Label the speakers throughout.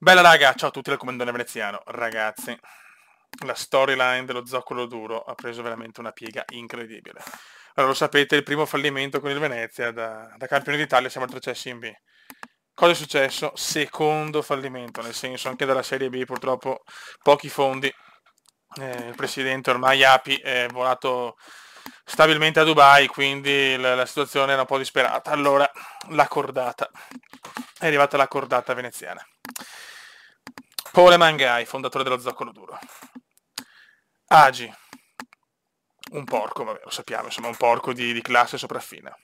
Speaker 1: Bella raga, ciao a tutti dal Comandone Veneziano. Ragazzi, la storyline dello zoccolo duro ha preso veramente una piega incredibile. Allora, lo sapete, il primo fallimento con il Venezia, da campione d'Italia siamo retrocessi in B. Cosa è successo? Secondo fallimento, nel senso anche dalla Serie B purtroppo pochi fondi. Il presidente ormai Api è volato stabilmente a Dubai, quindi la situazione era un po' disperata. Allora, la cordata. È arrivata la cordata veneziana. Pole Mangai, fondatore dello zoccolo duro. Agi, un porco, vabbè, lo sappiamo, insomma, un porco di classe sopraffina.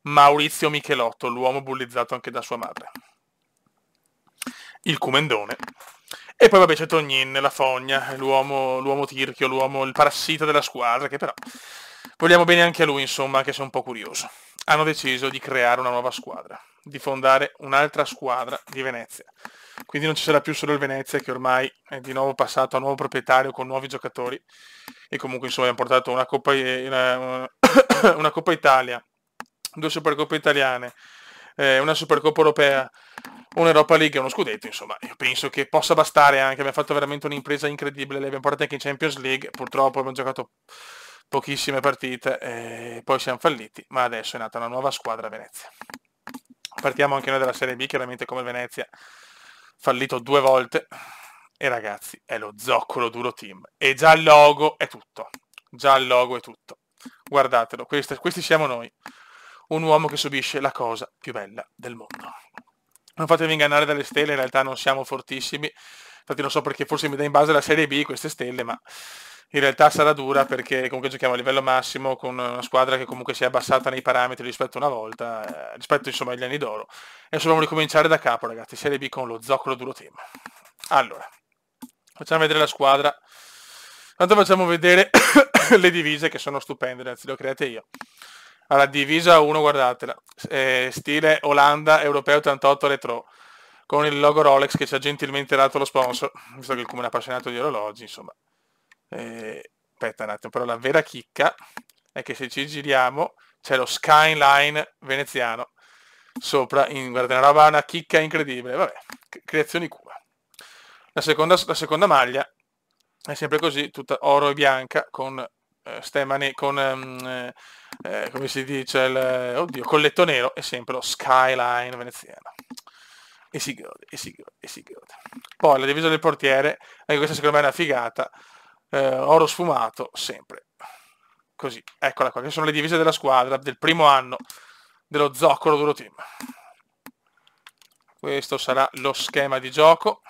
Speaker 1: Maurizio Michelotto, l'uomo bullizzato anche da sua madre. Il Cumendone. E poi vabbè c'è Tognin, la fogna, l'uomo tirchio, il parassita della squadra, che però vogliamo bene anche a lui, insomma, che sia un po' curioso. Hanno deciso di creare una nuova squadra, di fondare un'altra squadra di Venezia. Quindi non ci sarà più solo il Venezia, che ormai è di nuovo passato a nuovo proprietario con nuovi giocatori, e comunque insomma abbiamo portato una Coppa Italia, due Supercoppe italiane, una Supercoppa europea, un'Europa League e uno scudetto, insomma, io penso che possa bastare anche, abbiamo fatto veramente un'impresa incredibile, le abbiamo portate anche in Champions League, purtroppo abbiamo giocato pochissime partite e poi siamo falliti, ma adesso è nata una nuova squadra a Venezia. Partiamo anche noi dalla Serie B, chiaramente come Venezia, fallito 2 volte, e ragazzi, è lo zoccolo duro team, e già il logo è tutto, guardatelo, questi siamo noi, un uomo che subisce la cosa più bella del mondo. Non fatevi ingannare dalle stelle, in realtà non siamo fortissimi, infatti non so perché, forse mi dà in base alla Serie B queste stelle, ma in realtà sarà dura perché comunque giochiamo a livello massimo con una squadra che comunque si è abbassata nei parametri rispetto a una volta, rispetto insomma agli anni d'oro, e adesso dobbiamo ricominciare da capo ragazzi, Serie B con lo zoccolo duro team. Allora, facciamo vedere la squadra, tanto facciamo vedere le divise che sono stupende, anzi le ho create io. Allora, divisa 1, guardatela, stile Olanda Europeo 88 Retro, con il logo Rolex che ci ha gentilmente dato lo sponsor, visto che il comune è appassionato di orologi, insomma. Aspetta un attimo, però la vera chicca è che se ci giriamo c'è lo skyline veneziano sopra, guarda, una chicca incredibile, vabbè, creazioni Cuba. La seconda maglia è sempre così, tutta oro e bianca, con stemane, con come si dice, oddio, colletto nero, e sempre lo skyline veneziano. E si gode, e si gode, e si gode. Poi la divisa del portiere, anche questa secondo me è una figata, oro sfumato, sempre. Così, eccola qua, che sono le divise della squadra del primo anno dello zoccolo duro team. Questo sarà lo schema di gioco.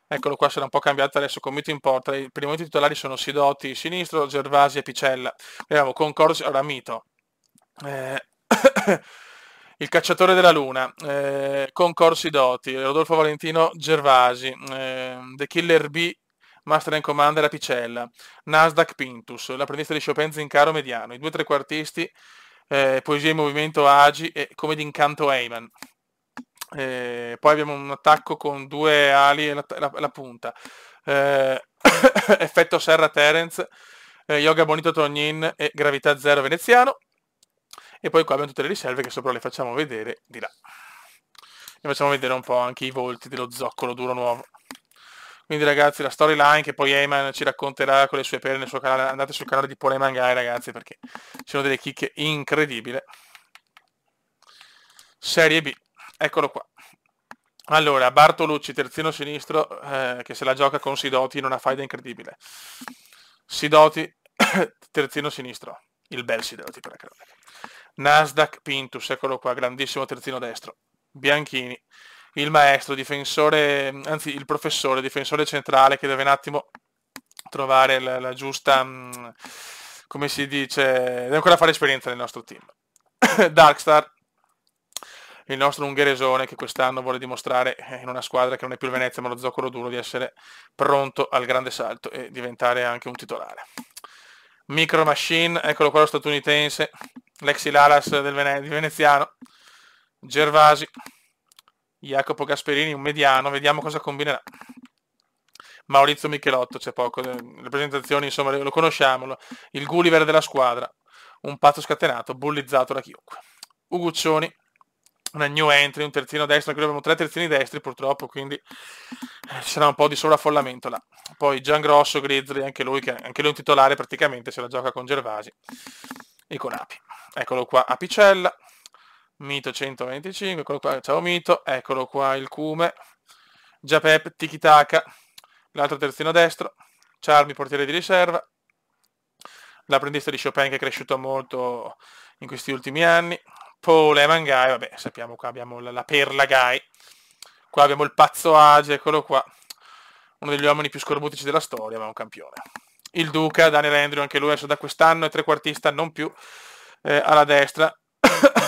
Speaker 1: Eccolo qua, sarà un po' cambiato adesso con Mito in porta. I primi titolari sono Sidotti sinistro, Gervasi e Picella. Abbiamo Concorsi, ora Mito. Il cacciatore della luna, Concorsi Dotti, Rodolfo Valentino Gervasi, The Killer B, Master and Commander Apicella, Nasdaq Pintus, l'apprendista di Chopin Zincaro Mediano, i 2 trequartisti, Poesia in Movimento Agi e Come d'incanto Heyman. Poi abbiamo un attacco con 2 ali e la punta, Effetto Serra Terence, Yoga Bonito Tognin e Gravità Zero Veneziano, e poi qua abbiamo tutte le riserve che sopra le facciamo vedere di là, e facciamo vedere un po' anche i volti dello zoccolo duro nuovo. Quindi ragazzi, la storyline che poi Heyman ci racconterà con le sue pere nel suo canale, andate sul canale di Pole Mangai ragazzi, perché ci sono delle chicche incredibili. Serie B, eccolo qua. Allora, Bartolucci, terzino sinistro, che se la gioca con Sidoti in una faida incredibile. Sidoti, terzino sinistro, il bel Sidoti per la cronaca. Nasdaq Pintus, eccolo qua, grandissimo terzino destro. Bianchini, il maestro, difensore, anzi il professore, difensore centrale, che deve un attimo trovare la giusta, come si dice, deve ancora fare esperienza nel nostro team. Darkstar, il nostro ungheresone, che quest'anno vuole dimostrare in una squadra che non è più il Venezia ma lo zoccolo duro di essere pronto al grande salto e diventare anche un titolare. Micro Machine, eccolo qua lo statunitense, l'ex Ilaras di Veneziano, Gervasi, Jacopo Gasperini, un mediano, vediamo cosa combinerà. Maurizio Michelotto, c'è poco, le presentazioni insomma lo conosciamo, il Gulliver della squadra, un pazzo scatenato, bullizzato da chiunque. Uguccioni, una new entry, un terzino destro, anche noi abbiamo 3 terzini destri purtroppo, quindi ci sarà un po' di sovraffollamento là. Poi Giangrosso, Grizzly, anche lui è un titolare praticamente, se la gioca con Gervasi e con Api. Eccolo qua Apicella, Mito 125, eccolo qua, ciao Mito, eccolo qua il Cume, Giapep, Tiki Taka, l'altro terzino destro, Charmi portiere di riserva, l'apprendista di Chopin che è cresciuto molto in questi ultimi anni, Paul Eman Guy, vabbè, sappiamo qua abbiamo la perla Guy, qua abbiamo il pazzo Age, eccolo qua, uno degli uomini più scorbutici della storia, ma un campione. Il Duca, Daniel Andrew, anche lui adesso da quest'anno è trequartista, non più, alla destra,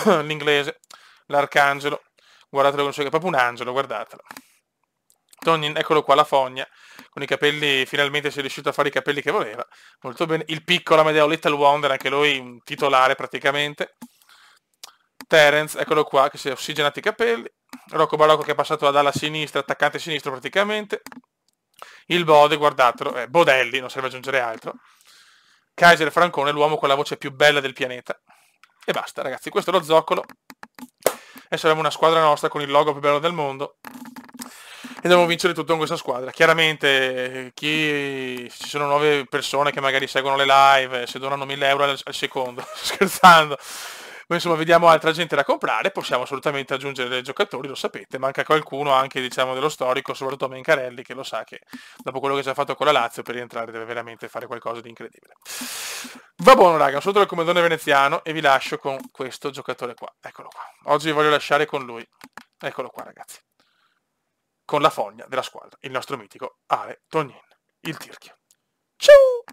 Speaker 1: l'inglese, l'Arcangelo, guardatelo, è proprio un angelo, guardatelo. Tonin, eccolo qua la fogna, con i capelli, finalmente si è riuscito a fare i capelli che voleva, molto bene. Il piccolo Amedeo Little Wonder, anche lui un titolare praticamente. Terence, eccolo qua, che si è ossigenato i capelli. Rocco Barocco che è passato ad ala sinistra, attaccante sinistro praticamente. Il Bode, guardatelo, Bodelli, non serve aggiungere altro. Kaiser Francone, l'uomo con la voce più bella del pianeta. E basta, ragazzi, questo è lo zoccolo. Adesso abbiamo una squadra nostra con il logo più bello del mondo. E dobbiamo vincere tutto con questa squadra. Chiaramente ci sono nuove persone che magari seguono le live, se donano 1000 euro al secondo, scherzando. Ma insomma vediamo altra gente da comprare, possiamo assolutamente aggiungere dei giocatori, lo sapete, manca qualcuno anche diciamo dello storico, soprattutto Mencarelli che lo sa che dopo quello che ci ha fatto con la Lazio per rientrare deve veramente fare qualcosa di incredibile. Va buono raga, un saluto dal commendone veneziano e vi lascio con questo giocatore qua, eccolo qua. Oggi vi voglio lasciare con lui, eccolo qua ragazzi. Con la fogna della squadra, il nostro mitico Ale Tognin, il Tirchio. Ciao!